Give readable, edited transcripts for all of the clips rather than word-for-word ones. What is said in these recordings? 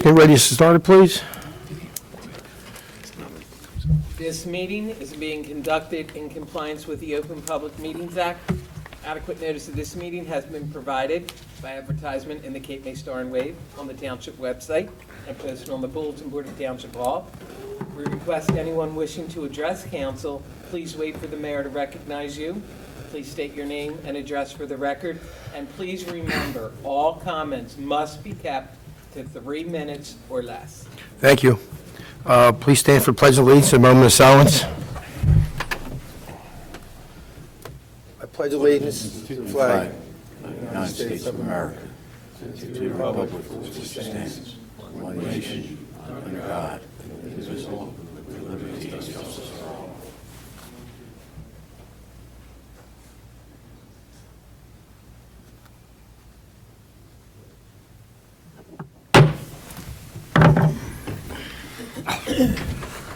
get ready to start it, please. This meeting is being conducted in compliance with the Open Public Meetings Act. Adequate notice of this meeting has been provided by advertisement in the Cape May Star and Wave on the Township website and posted on the bulletin board of Township Hall. We request anyone wishing to address council, please wait for the mayor to recognize you. Please state your name and address for the record. And please remember, all comments must be kept to 3 minutes or less. Thank you. Please stand for pledge of allegiance, a moment of silence. I pledge allegiance to the flag of the United States of America, to the republic for which it stands, one nation, under God, indivisible, with liberty and justice for all.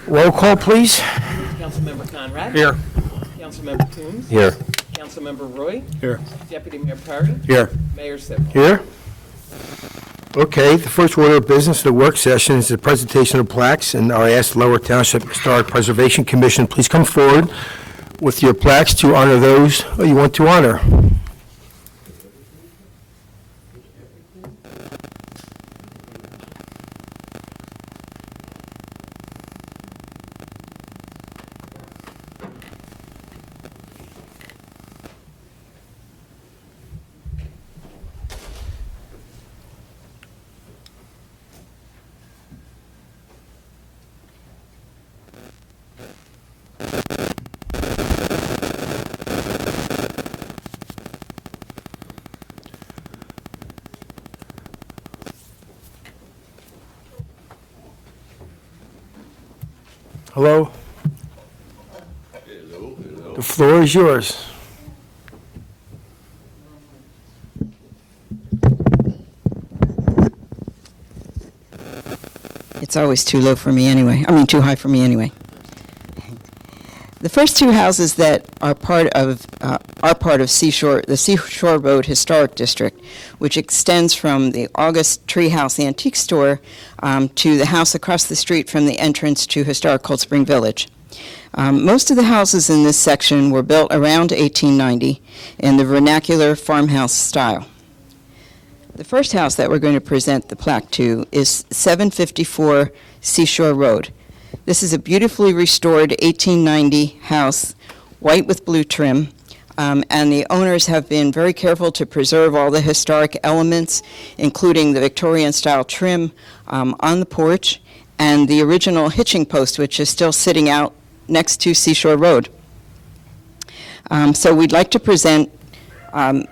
Roll call, please. Councilmember Conrad? Here. Councilmember Toombs? Here. Councilmember Roy? Here. Deputy Mayor Perry? Here. Mayor Sibley? Here. Okay, the first order of business of the work session is the presentation of plaques, and I ask the Lower Township Historic Preservation Commission, please come forward with your plaques to honor those you want to honor. Hello? Hello. The floor is yours. It's always too low for me anyway. Too high for me anyway. The first two houses that are part of the Seashore Road Historic District, which extends from the August Treehouse Antique Store to the house across the street from the entrance to historic Cold Spring Village. Most of the houses in this section were built around 1890 in the vernacular farmhouse style. The first house that we're going to present the plaque to is 754 Seashore Road. This is a beautifully restored 1890 house, white with blue trim, and the owners have been very careful to preserve all the historic elements, including the Victorian-style trim on the porch and the original hitching post, which is still sitting out next to Seashore Road. So we'd like to present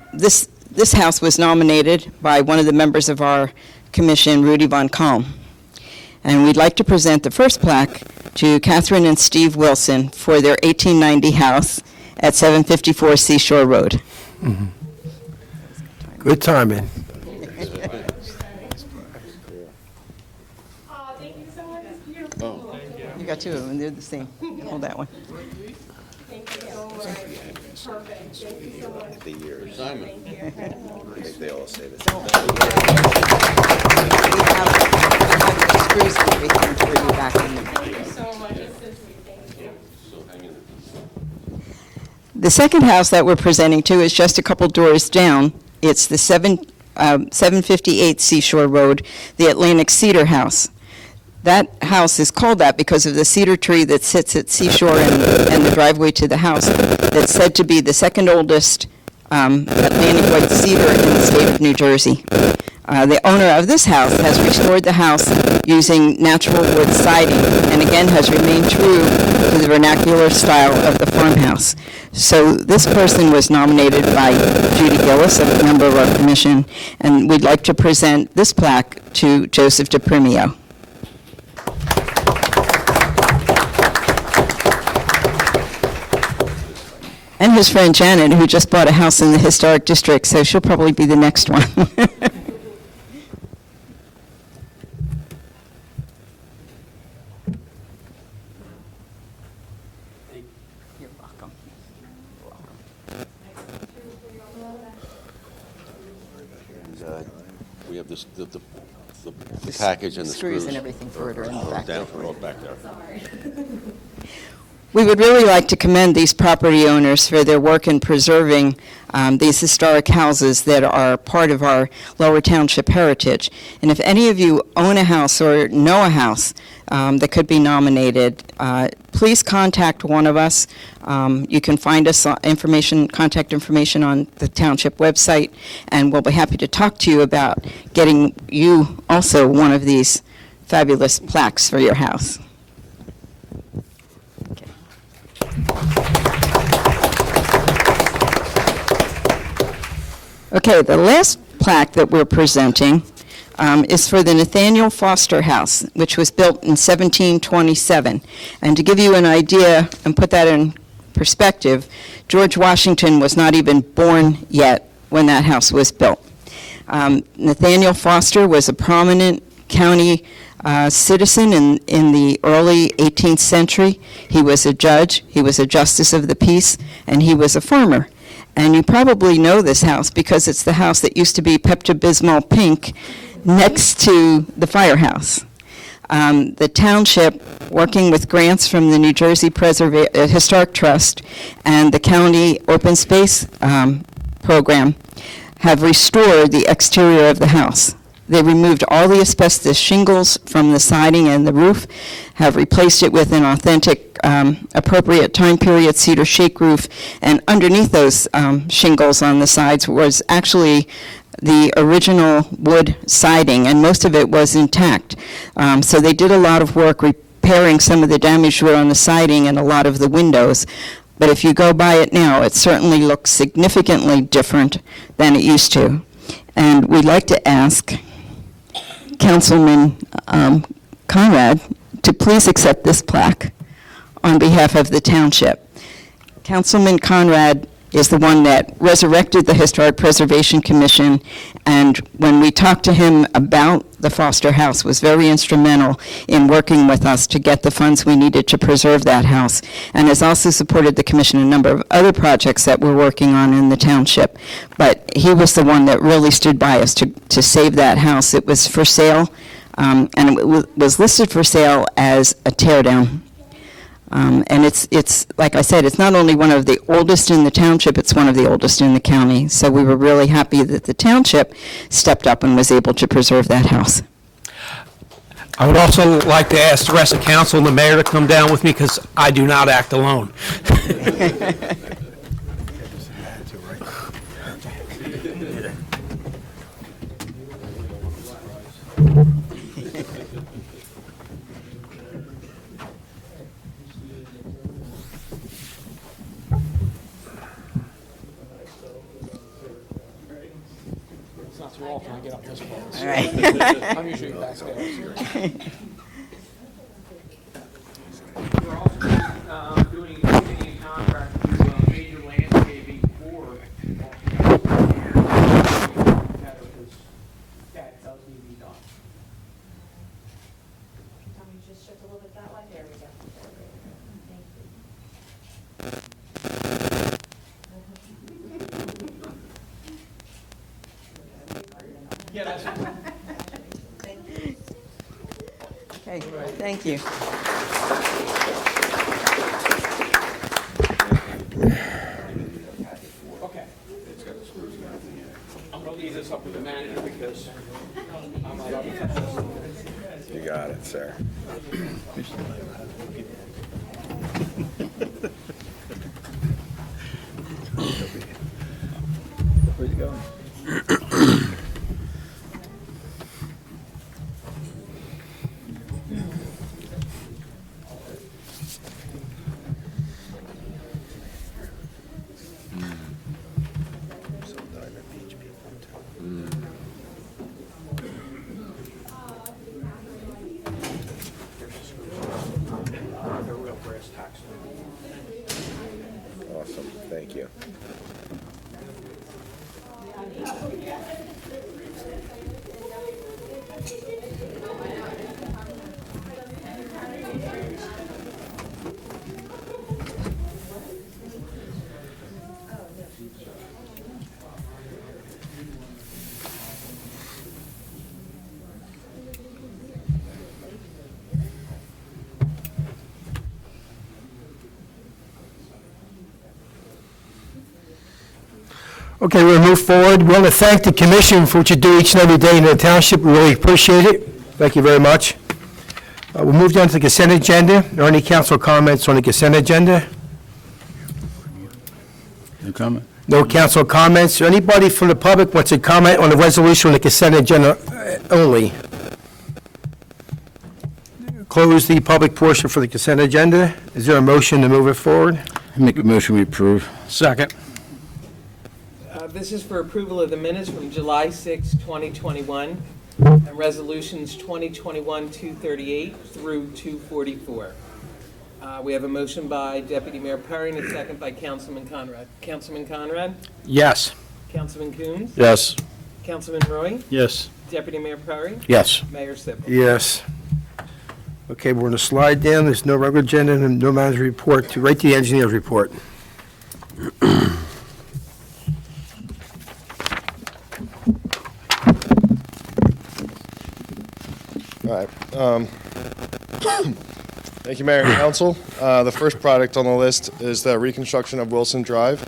this house was nominated by one of the members of our commission, Rudy Von Kalm. And we'd like to present the first plaque to Catherine and Steve Wilson for their 1890 house at 754 Seashore Road. Mm-hmm. Good timing. Thank you so much. It's beautiful. You got two of them, they're the same. Hold that one. Thank you so much. Perfect. Thank you so much. The years. Thank you. I think they all say this. Screws and everything for you back in there. Thank you so much. It's so sweet. Thank you. The second house that we're presenting to is just a couple doors down. It's the 758 Seashore Road, the Atlantic Cedar House. That house is called that because of the cedar tree that sits at Seashore and the driveway to the house that's said to be the second oldest Atlantic white cedar in the state of New Jersey. The owner of this house has restored the house using natural wood siding and again has remained true to the vernacular style of the farmhouse. So this person was nominated by Judy Gillis, a member of our commission, and we'd like to present this plaque to Joseph DePrimio. And his friend Janet, who just bought a house in the historic district, so she'll probably be the next one. You're welcome. We have this, the The package and the screws. and everything for it are in the back there. Rolled back there. We would really like to commend these property owners for their work in preserving these historic houses that are part of our Lower Township heritage. And if any of you own a house or know a house that could be nominated, please contact one of us. You can find us contact information on the Township website, and we'll be happy to talk to you about getting you also one of these fabulous plaques for your house. Okay, the last plaque that we're presenting is for the Nathaniel Foster House, which was built in 1727. And to give you an idea and put that in perspective, George Washington was not even born yet when that house was built. Nathaniel Foster was a prominent county citizen in the early 18th century. He was a judge, he was a justice of the peace, and he was a farmer. And you probably know this house because it's the house that used to be Pepto-Bismol pink next to the firehouse. The township, working with grants from the New Jersey Historic Trust and the county open space program, have restored the exterior of the house. They removed all the asbestos shingles from the siding and the roof, have replaced it with an authentic, appropriate time period cedar shake roof, and underneath those shingles on the sides was actually the original wood siding, and most of it was intact. So they did a lot of work repairing some of the damaged wood on the siding and a lot of the windows. But if you go by it now, it certainly looks significantly different than it used to. And we'd like to ask Councilman Conrad to please accept this plaque on behalf of the township. Councilman Conrad is the one that resurrected the Historic Preservation Commission, and when we talked to him about the Foster House, was very instrumental in working with us to get the funds we needed to preserve that house, and has also supported the commission in a number of other projects that we're working on in the township. But he was the one that really stood by us to save that house. It was for sale, and it was listed for sale as a tear down. And it's like I said, it's not only one of the oldest in the township, it's one of the oldest in the county. So we were really happy that the township stepped up and was able to preserve that house. I would also like to ask the rest of council and the mayor to come down with me because I do not act alone. All right. I'm usually backstage. We're also doing a contract to major landscaping for that does need to be done. Tell me, just shift a little bit that way. There we go. Yeah, that's it. Okay, thank you. Okay. I'm going to leave this up with the manager because I'm not up to You got it, sir. Where'd you go? Awesome, thank you. Okay, we'll move forward. We want to thank the commission for what you do each and every day in the township. We really appreciate it. Thank you very much. We'll move down to the consent agenda. Are there any council comments on the consent agenda? No comment? No council comments. Anybody from the public wants to comment on the resolution on the consent agenda only? Close the public portion for the consent agenda. Is there a motion to move it forward? Make a motion, we approve. Second. This is for approval of the minutes from July 6, 2021, and resolutions 2021-238 through 244. We have a motion by Deputy Mayor Perry and a second by Councilman Conrad. Councilman Conrad? Yes. Councilman Coons? Yes. Councilman Roy? Yes. Deputy Mayor Perry? Yes. Mayor Sippel? Yes. Okay, we're going to slide down. There's no regular agenda and no manager report. Right to the engineer's report. All right. Thank you, Mayor and Council. The first project on the list is the reconstruction of Wilson Drive.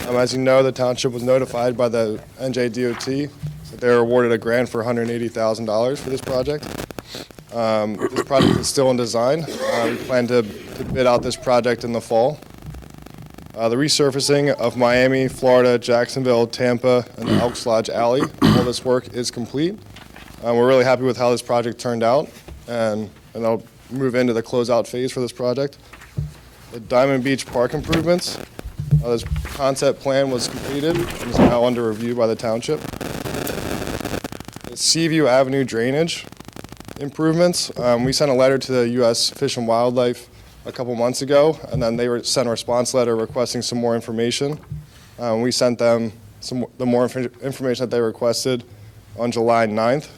As you know, the township was notified by the NJDOT that they were awarded a grant for $180,000 for this project. This project is still in design. We plan to bid out this project in the fall. The resurfacing of Miami, Florida, Jacksonville, Tampa, and the Elks Lodge Alley, all this work is complete. We're really happy with how this project turned out, and I'll move into the closeout phase for this project. The Diamond Beach Park improvements. This concept plan was completed and is now under review by the township. The Seaview Avenue drainage improvements. We sent a letter to the U.S. Fish and Wildlife a couple months ago, and then they sent a response letter requesting some more information. We sent them the more information that they requested on July 9th.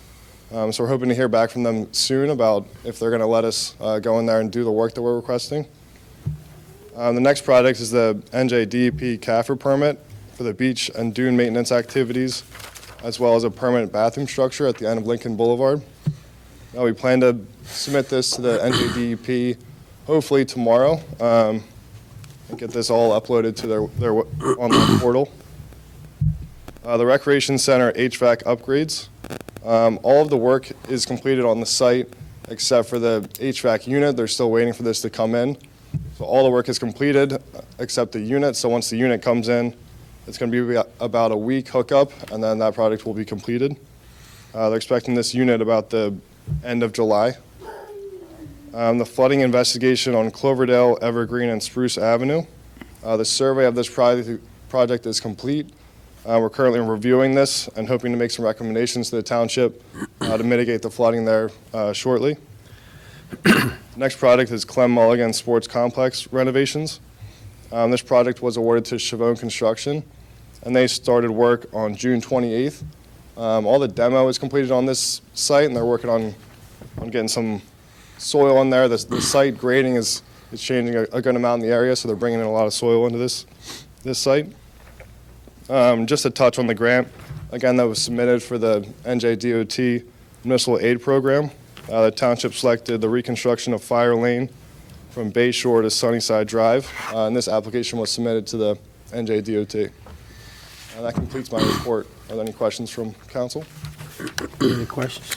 So we're hoping to hear back from them soon about if they're going to let us go in there and do the work that we're requesting. The next project is the NJDEP CAFR permit for the beach and dune maintenance activities, as well as a permanent bathroom structure at the end of Lincoln Boulevard. Now we plan to submit this to the NJDEP hopefully tomorrow and get this all uploaded to their online portal. The Recreation Center HVAC upgrades. All of the work is completed on the site except for the HVAC unit. They're still waiting for this to come in. So all the work is completed except the unit. So once the unit comes in, it's going to be about a week hookup, and then that project will be completed. They're expecting this unit about the end of July. The flooding investigation on Cloverdale, Evergreen, and Spruce Avenue. The survey of this project is complete. We're currently reviewing this and hoping to make some recommendations to the township to mitigate the flooding there shortly. Next project is Clem Mulligan Sports Complex renovations. This project was awarded to Chavone Construction, and they started work on June 28th. All the demo is completed on this site, and they're working on getting some soil in there. The site grading is changing a good amount in the area, so they're bringing in a lot of soil into this site. Just to touch on the grant, again, that was submitted for the NJDOT Municipal Aid Program. The township selected the reconstruction of Fire Lane from Bay Shore to Sunnyside Drive, and this application was submitted to the NJDOT. And that completes my report. Are there any questions from council? Any questions?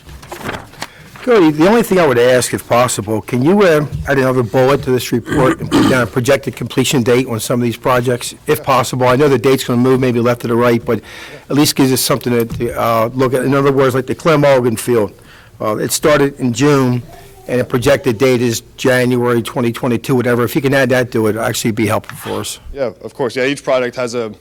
Cody, the only thing I would ask, if possible, can you add another bullet to this report and put down a projected completion date on some of these projects, if possible? I know the date's going to move maybe left to the right, but at least gives us something to look at. In other words, like the Clem Mulligan Field. It started in June, and the projected date is January 2022, whatever. If you can add that to it, it'd actually be helpful for us. Yeah, of course. Yeah, each project has a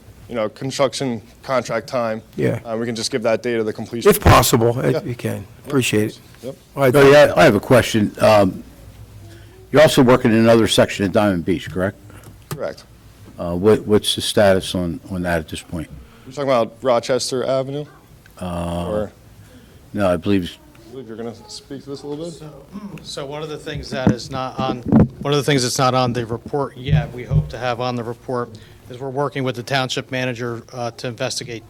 construction contract time. Yeah. We can just give that date of the completion. If possible, Yeah. if you can. Appreciate it. Yep. All right, Cody, I have a question. You're also working in another section of Diamond Beach, correct? Correct. What's the status on that at this point? You're talking about Rochester Avenue? Or No, I believe I believe you're going to speak to this a little bit? So one of the things that's not on the report yet, we hope to have on the report, is we're working with the township manager to investigate.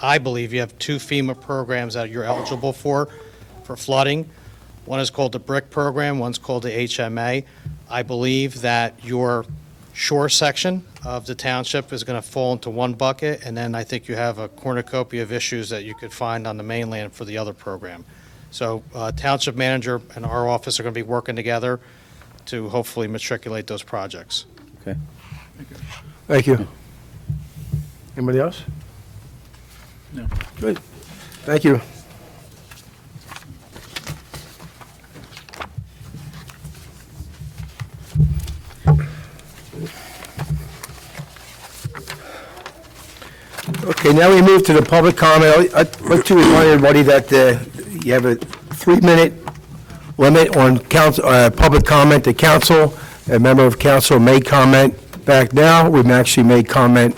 I believe you have two FEMA programs that you're eligible for flooding. One is called the BRIC program, one's called the HMA. I believe that your shore section of the township is going to fall into one bucket, and then I think you have a cornucopia of issues that you could find on the mainland for the other program. So township manager and our office are going to be working together to hopefully matriculate those projects. Okay. Thank you. Anybody else? No. Good. Thank you. Okay, now we move to the public comment. I'd like to remind everybody that you have a 3-minute limit on public comment. The council, a member of council may comment back now. We actually may comment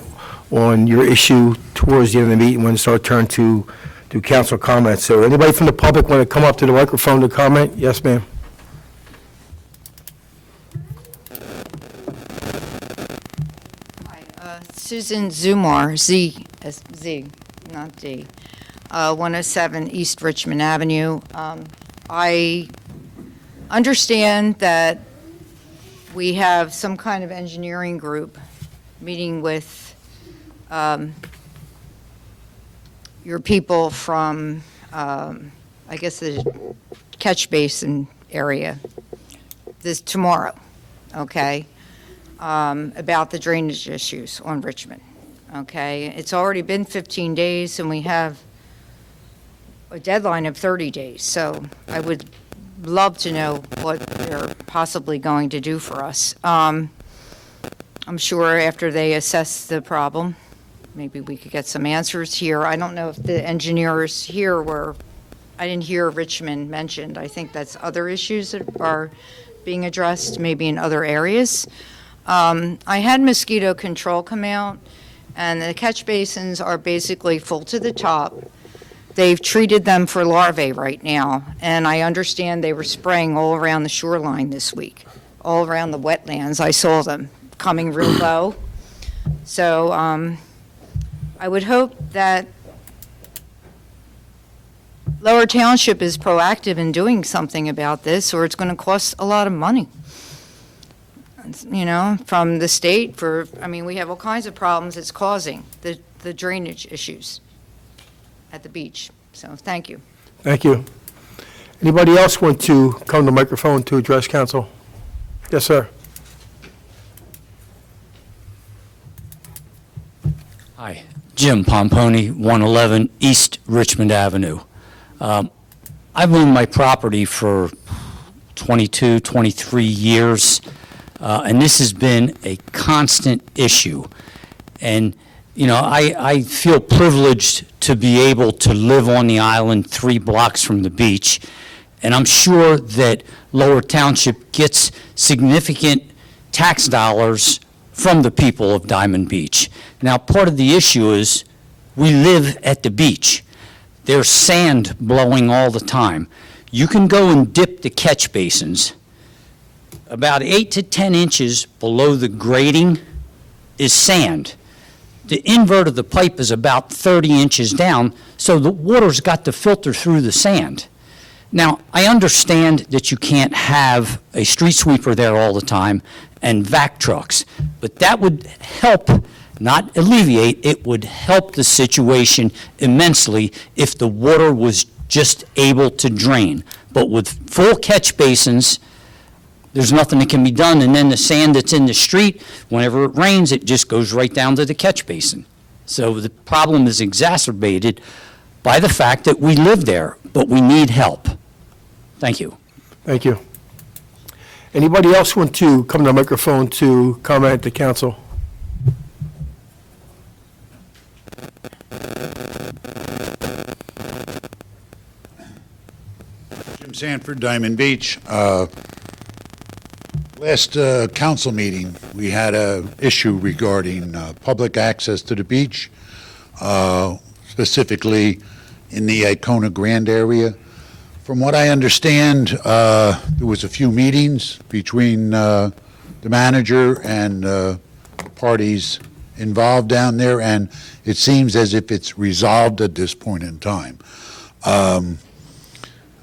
on your issue towards the end of the meeting when it's our turn to do council comments. So anybody from the public want to come up to the microphone to comment? Yes, ma'am. Susan Zumar, Z, not D, 107 East Richmond Avenue. I understand that we have some kind of engineering group meeting with your people from, I guess, the catch basin area this tomorrow, okay? About the drainage issues on Richmond, okay? It's already been 15 days, and we have a deadline of 30 days, so I would love to know what they're possibly going to do for us. I'm sure after they assess the problem, maybe we could get some answers here. I don't know if the engineers here I didn't hear Richmond mentioned. I think that's other issues that are being addressed, maybe in other areas. I had mosquito control come out, and the catch basins are basically full to the top. They've treated them for larvae right now, and I understand they were spraying all around the shoreline this week, all around the wetlands. I saw them coming real low. So I would hope that Lower Township is proactive in doing something about this, or it's going to cost a lot of money. You know, from the state we have all kinds of problems it's causing, the drainage issues at the beach. So, thank you. Thank you. Anybody else want to come to the microphone to address council? Yes, sir. Hi, Jim Pomponi, 111 East Richmond Avenue. I've owned my property for 22, 23 years. And this has been a constant issue. And, you know, I feel privileged to be able to live on the island 3 blocks from the beach. And I'm sure that Lower Township gets significant tax dollars from the people of Diamond Beach. Now, part of the issue is we live at the beach. There's sand blowing all the time. You can go and dip the catch basins. About 8 to 10 inches below the grading is sand. The invert of the pipe is about 30 inches down, so the water's got to filter through the sand. Now, I understand that you can't have a street sweeper there all the time and vac trucks, but that would help, not alleviate, it would help the situation immensely if the water was just able to drain. But with full catch basins, there's nothing that can be done, and then the sand that's in the street, whenever it rains, it just goes right down to the catch basin. So the problem is exacerbated by the fact that we live there, but we need help. Thank you. Thank you. Anybody else want to come to the microphone to comment to council? Jim Sanford, Diamond Beach. Last council meeting, we had an issue regarding public access to the beach, specifically in the Icona Grand area. From what I understand, there was a few meetings between the manager and parties involved down there, and it seems as if it's resolved at this point in time.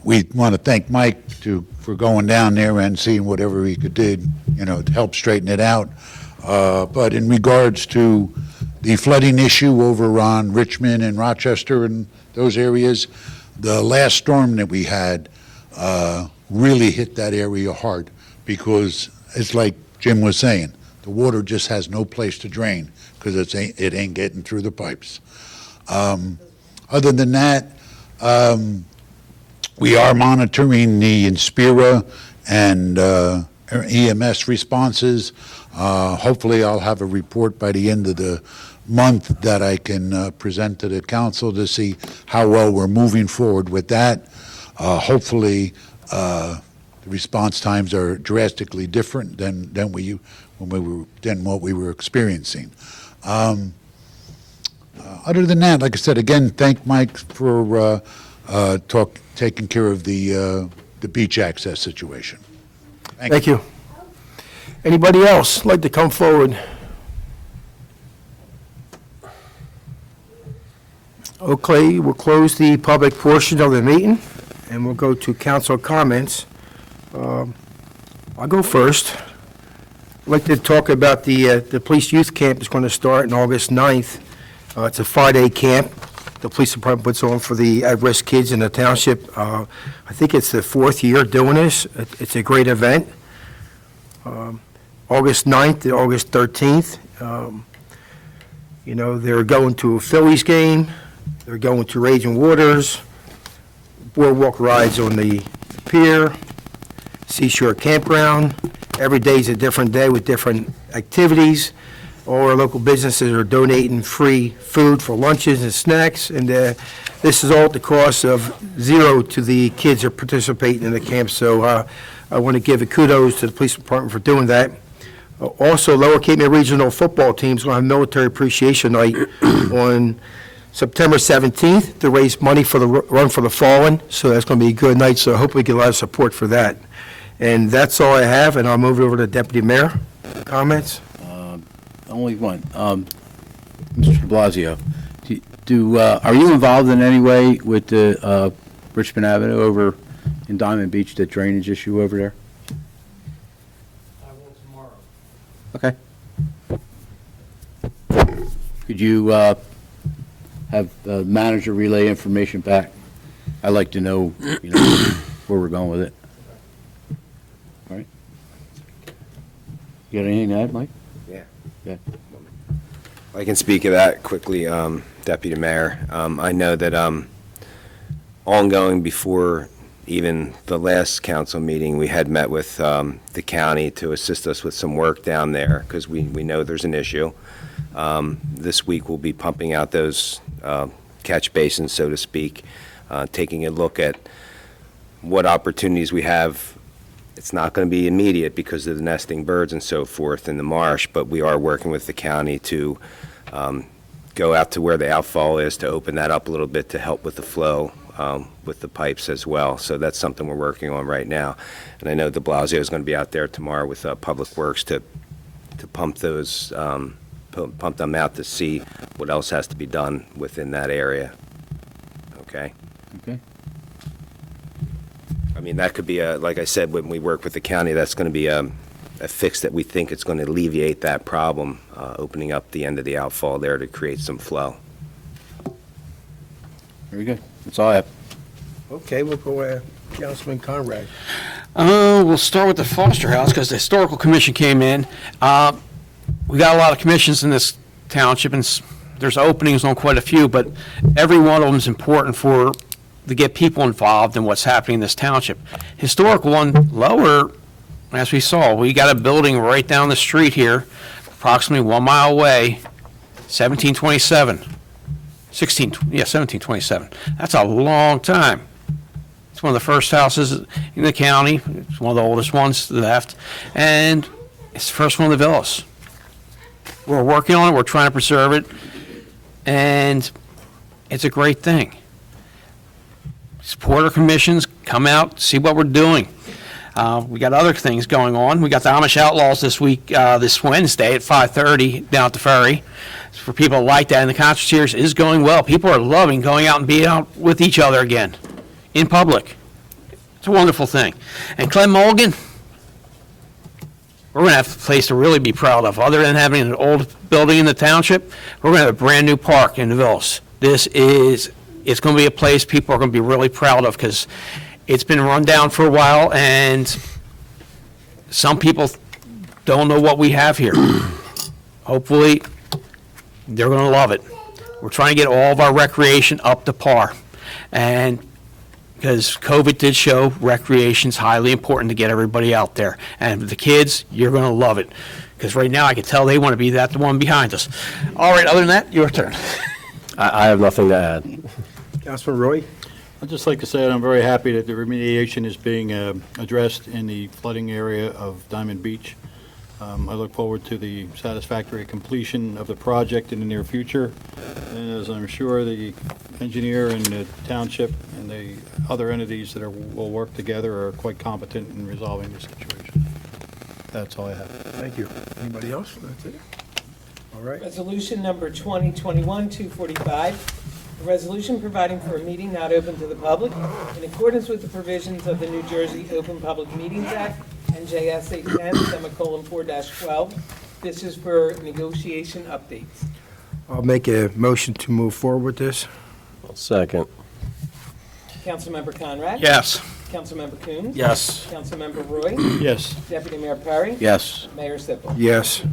We want to thank Mike for going down there and seeing whatever he could do, to help straighten it out. But in regards to the flooding issue over on Richmond and Rochester and those areas, the last storm that we had really hit that area hard, because it's like Jim was saying, the water just has no place to drain because it ain't getting through the pipes. Other than that, we are monitoring the Inspira and EMS responses. Hopefully, I'll have a report by the end of the month that I can present to the council to see how well we're moving forward with that. Hopefully, the response times are drastically different than what we were experiencing. Other than that, like I said, again, thank Mike for taking care of the beach access situation. Thank you. Anybody else like to come forward? Okay, we'll close the public portion of the meeting, and we'll go to council comments. I'll go first. I'd like to talk about the police youth camp that's going to start on August 9th. It's a 5-day camp the police department puts on for the at-risk kids in the township. I think it's the 4th year doing this. It's a great event. August 9th to August 13th. They're going to a Phillies game. They're going to Raging Waters, boardwalk rides on the pier, Seashore Campground. Every day is a different day with different activities. All our local businesses are donating free food for lunches and snacks, and this is all at the cost of $0 to the kids that are participating in the camp. So I want to give a kudos to the police department for doing that. Also, Lower Cape May Regional football team's going to have Military Appreciation Night on September 17th to raise money for the Run for the Fallen. So that's going to be a good night. So I hope we get a lot of support for that. And that's all I have, and I'll move it over to Deputy Mayor. Comments? Only one. Mr. Blasio, are you involved in any way with the Richmond Avenue over in Diamond Beach, the drainage issue over there? I will tomorrow. Okay. Could you have the manager relay information back? I'd like to know, where we're going with it. All right. You got anything to add, Mike? Yeah. I can speak of that quickly, Deputy Mayor. I know that ongoing before even the last council meeting, we had met with the county to assist us with some work down there because we know there's an issue. This week we'll be pumping out those catch basins, so to speak, taking a look at what opportunities we have. It's not going to be immediate because of the nesting birds and so forth in the marsh, but we are working with the county to go out to where the outfall is to open that up a little bit to help with the flow with the pipes as well. So that's something we're working on right now. And I know de Blasio is going to be out there tomorrow with Public Works to pump those, pump them out to see what else has to be done within that area. Okay? Okay. I mean, that could be like I said, when we work with the county, that's going to be a fix that we think it's going to alleviate that problem, opening up the end of the outfall there to create some flow. Very good. That's all I have. Okay, we'll go Councilman Conrad. We'll start with the Foster House because the Historical Commission came in. We got a lot of commissions in this township, and there's openings on quite a few, but every one of them is important to get people involved in what's happening in this township. Historical one, lower, as we saw, we got a building right down the street here, approximately 1 mile away, 1727. That's a long time. It's one of the first houses in the county. It's one of the oldest ones left, and it's the first one in the villas. We're working on it. We're trying to preserve it, and it's a great thing. Support our commissions, come out, see what we're doing. We got other things going on. We got the Amish Outlaws this week, this Wednesday at 5:30 down at the ferry. For people like that, and the concert series is going well. People are loving going out and being out with each other again in public. It's a wonderful thing. And Clem Mulligan, we're going to have a place to really be proud of. Other than having an old building in the township, we're going to have a brand-new park in the Villas. It's going to be a place people are going to be really proud of because it's been run down for a while, and some people don't know what we have here. Hopefully, they're going to love it. We're trying to get all of our recreation up to par. And because COVID did show recreation's highly important to get everybody out there. And the kids, you're going to love it. Because right now, I can tell they want to be the one behind us. All right, other than that, your turn. I have nothing to add. Councilman Roy? I'd just like to say that I'm very happy that the remediation is being addressed in the flooding area of Diamond Beach. I look forward to the satisfactory completion of the project in the near future. And as I'm sure the engineer and the township and the other entities that will work together are quite competent in resolving the situation. That's all I have. Thank you. Anybody else? That's it? All right. Resolution number 2021-245, a resolution providing for a meeting not open to the public in accordance with the provisions of the New Jersey Open Public Meetings Act, NJSA 10:4-12. This is for negotiation updates. I'll make a motion to move forward with this. Second. Councilmember Conrad? Yes. Councilmember Coons? Yes. Councilmember Roy? Yes. Deputy Mayor Perry? Yes. Mayor Sippel? Yes.